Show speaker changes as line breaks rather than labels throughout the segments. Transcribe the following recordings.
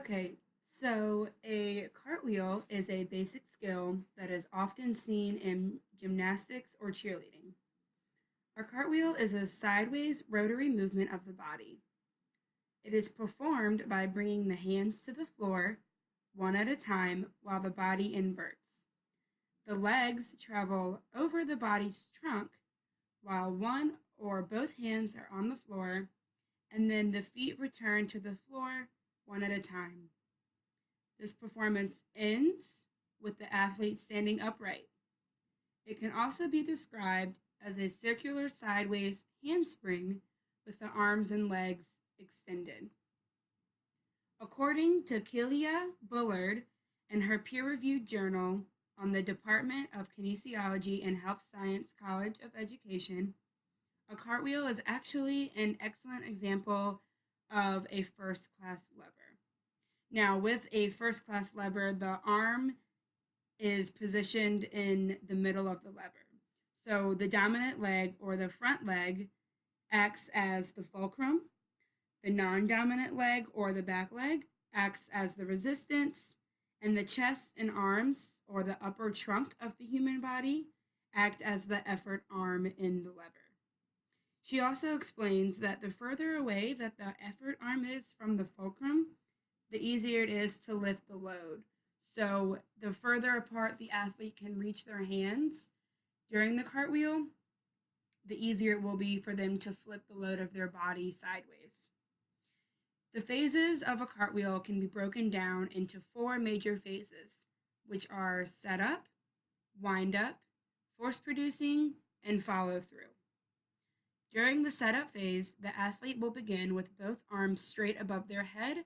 Okay, so a cartwheel is a basic skill that is often seen in gymnastics or cheerleading. A cartwheel is a sideways rotary movement of the body. It is performed by bringing the hands to the floor one at a time while the body inverts. The legs travel over the body's trunk while one or both hands are on the floor, and then the feet return to the floor one at a time. This performance ends with the athlete standing upright. It can also be described as a circular sideways handspring with the arms and legs extended. According to Kelia Bullard and her peer-reviewed journal on the Department of Kinesiology and Health Science College of Education, a cartwheel is actually an excellent example of a first-class lever. Now, with a first-class lever, the arm is positioned in the middle of the lever. So the dominant leg or the front leg acts as the fulcrum. The non-dominant leg or the back leg acts as the resistance, and the chest and arms or the upper trunk of the human body act as the effort arm in the lever. She also explains that the further away that the effort arm is from the fulcrum, the easier it is to lift the load. So the further apart the athlete can reach their hands during the cartwheel, the easier it will be for them to flip the load of their body sideways. The phases of a cartwheel can be broken down into 4 major phases, which are setup, wind up, force producing, and follow through. During the setup phase, the athlete will begin with both arms straight above their head,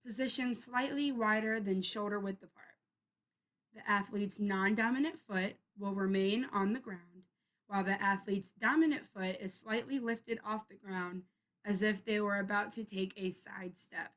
positioned slightly wider than shoulder width apart. The athlete's non-dominant foot will remain on the ground, while the athlete's dominant foot is slightly lifted off the ground as if they were about to take a side step.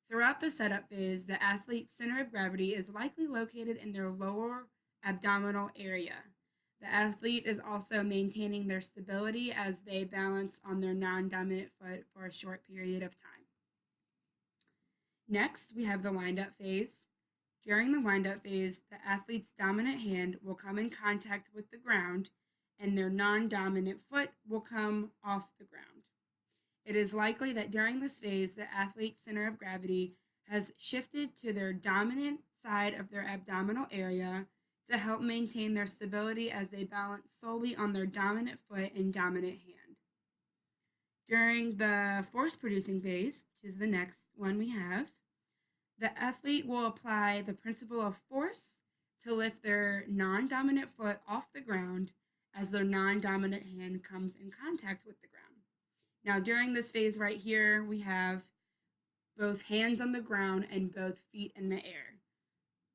Throughout the setup phase, the athlete's center of gravity is likely located in their lower abdominal area. The athlete is also maintaining their stability as they balance on their non-dominant foot for a short period of time. Next, we have the wind-up phase. During the wind-up phase, the athlete's dominant hand will come in contact with the ground, and their non-dominant foot will come off the ground. It is likely that during this phase, the athlete's center of gravity has shifted to their dominant side of their abdominal area to help maintain their stability as they balance solely on their dominant foot and dominant hand. During the force-producing phase, which is the next one we have, the athlete will apply the principle of force to lift their non-dominant foot off the ground as their non-dominant hand comes in contact with the ground. Now, during this phase right here, we have both hands on the ground and both feet in the air.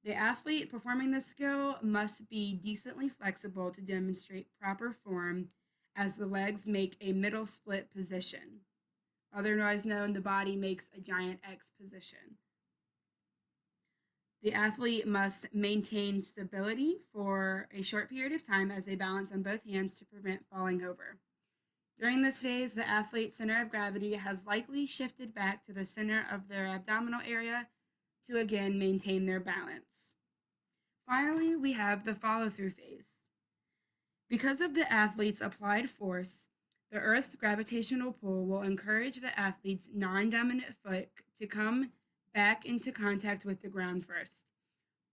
The athlete performing this skill must be decently flexible to demonstrate proper form as the legs make a middle split position. Otherwise known, the body makes a giant X position. The athlete must maintain stability for a short period of time as they balance on both hands to prevent falling over. During this phase, the athlete's center of gravity has likely shifted back to the center of their abdominal area to again maintain their balance. Finally, we have the follow-through phase. Because of the athlete's applied force, the Earth's gravitational pull will encourage the athlete's non-dominant foot to come back into contact with the ground first.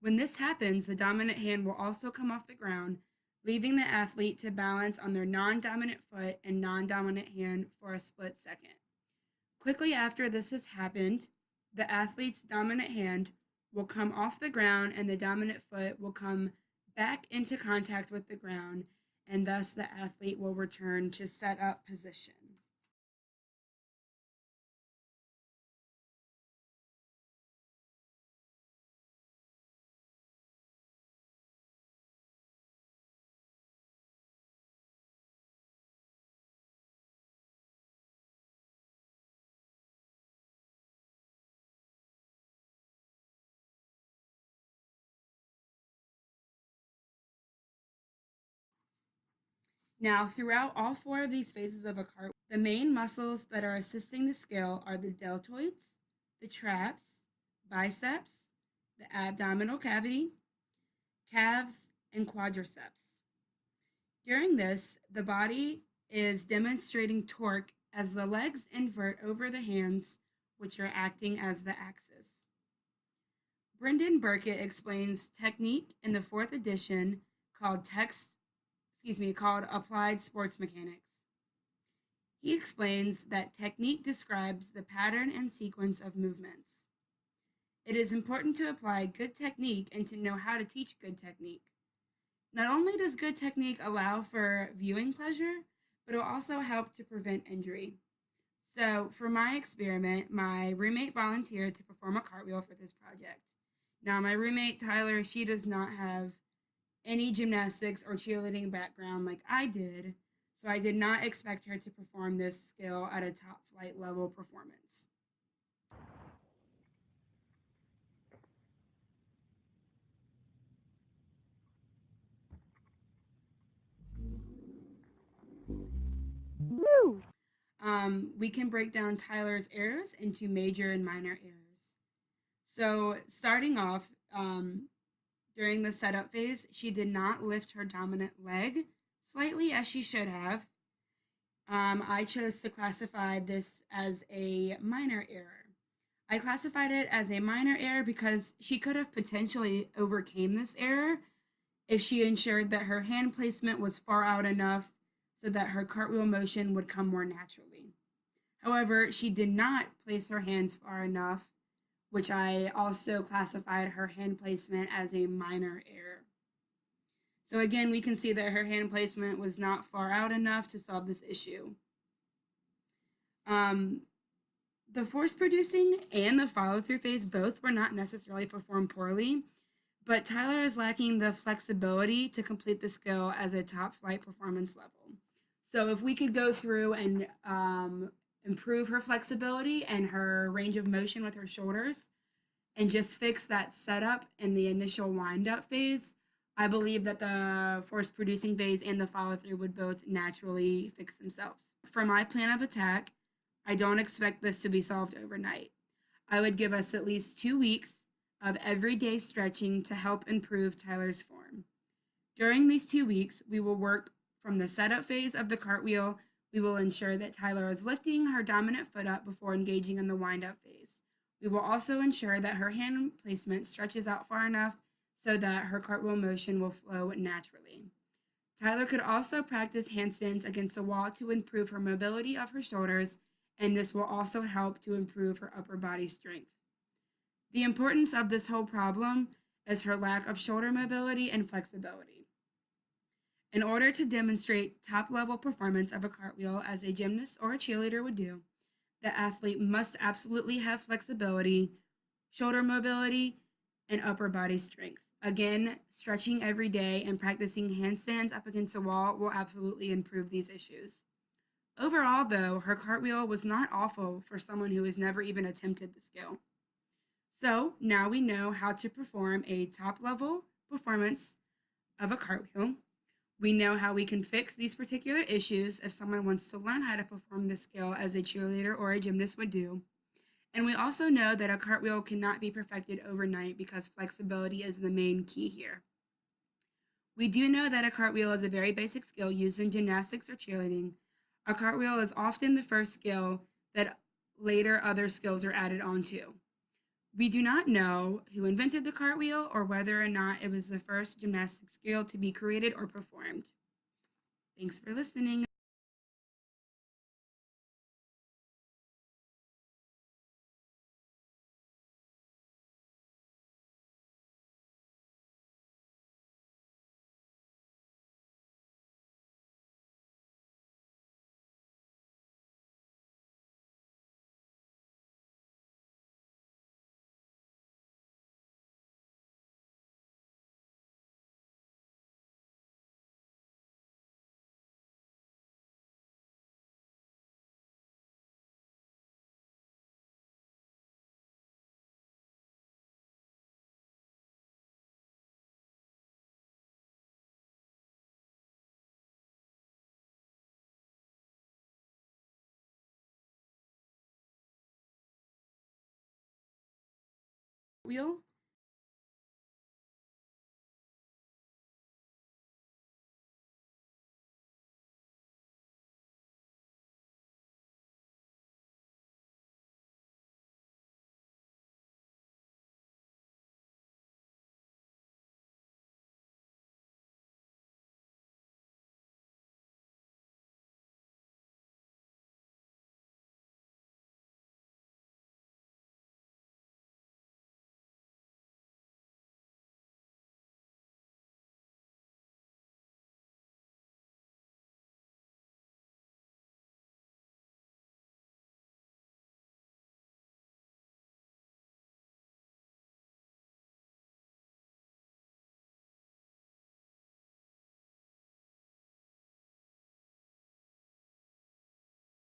When this happens, the dominant hand will also come off the ground, leaving the athlete to balance on their non-dominant foot and non-dominant hand for a split second. Quickly after this has happened, the athlete's dominant hand will come off the ground and the dominant foot will come back into contact with the ground, and thus the athlete will return to set-up position. Now, throughout all 4 of these phases of a cartwheel, the main muscles that are assisting the skill are the deltoids, the traps, biceps, the abdominal cavity, calves, and quadriceps. During this, the body is demonstrating torque as the legs invert over the hands, which are acting as the axis. Brendan Burkett explains technique in the fourth edition called Applied Sports Mechanics. He explains that technique describes the pattern and sequence of movements. It is important to apply good technique and to know how to teach good technique. Not only does good technique allow for viewing pleasure, but it will also help to prevent injury. So, for my experiment, my roommate volunteered to perform a cartwheel for this project. Now, my roommate Tyler, she does not have any gymnastics or cheerleading background like I did, so I did not expect her to perform this skill at a top flight level performance. We can break down Tyler's errors into major and minor errors. So, starting off, during the setup phase, she did not lift her dominant leg slightly as she should have. I chose to classify this as a minor error. I classified it as a minor error because she could have potentially overcame this error if she ensured that her hand placement was far out enough so that her cartwheel motion would come more naturally. However, she did not place her hands far enough, which I also classified her hand placement as a minor error. So again, we can see that her hand placement was not far out enough to solve this issue. The force producing and the follow through phase both were not necessarily performed poorly, but Tyler is lacking the flexibility to complete the skill as a top flight performance level. So if we could go through and improve her flexibility and her range of motion with her shoulders and just fix that setup in the initial wind up phase, I believe that the force producing phase and the follow through would both naturally fix themselves. For my plan of attack, I don't expect this to be solved overnight. I would give us at least 2 weeks of everyday stretching to help improve Tyler's form. During these 2 weeks, we will work from the setup phase of the cartwheel. We will ensure that Tyler is lifting her dominant foot up before engaging in the wind-up phase. We will also ensure that her hand placement stretches out far enough so that her cartwheel motion will flow naturally. Tyler could also practice handstands against a wall to improve her mobility of her shoulders, and this will also help to improve her upper body strength. The importance of this whole problem is her lack of shoulder mobility and flexibility. In order to demonstrate top-level performance of a cartwheel as a gymnast or a cheerleader would do, the athlete must absolutely have flexibility, shoulder mobility, and upper body strength. Again, stretching every day and practicing handstands up against a wall will absolutely improve these issues. Overall, though, her cartwheel was not awful for someone who has never even attempted the skill. So now we know how to perform a top-level performance of a cartwheel. We know how we can fix these particular issues if someone wants to learn how to perform this skill as a cheerleader or a gymnast would do. And we also know that a cartwheel cannot be perfected overnight because flexibility is the main key here. We do know that a cartwheel is a very basic skill used in gymnastics or cheerleading. A cartwheel is often the first skill that later other skills are added onto. We do not know who invented the cartwheel or whether or not it was the first gymnastic skill to be created or performed. Thanks for listening. wheel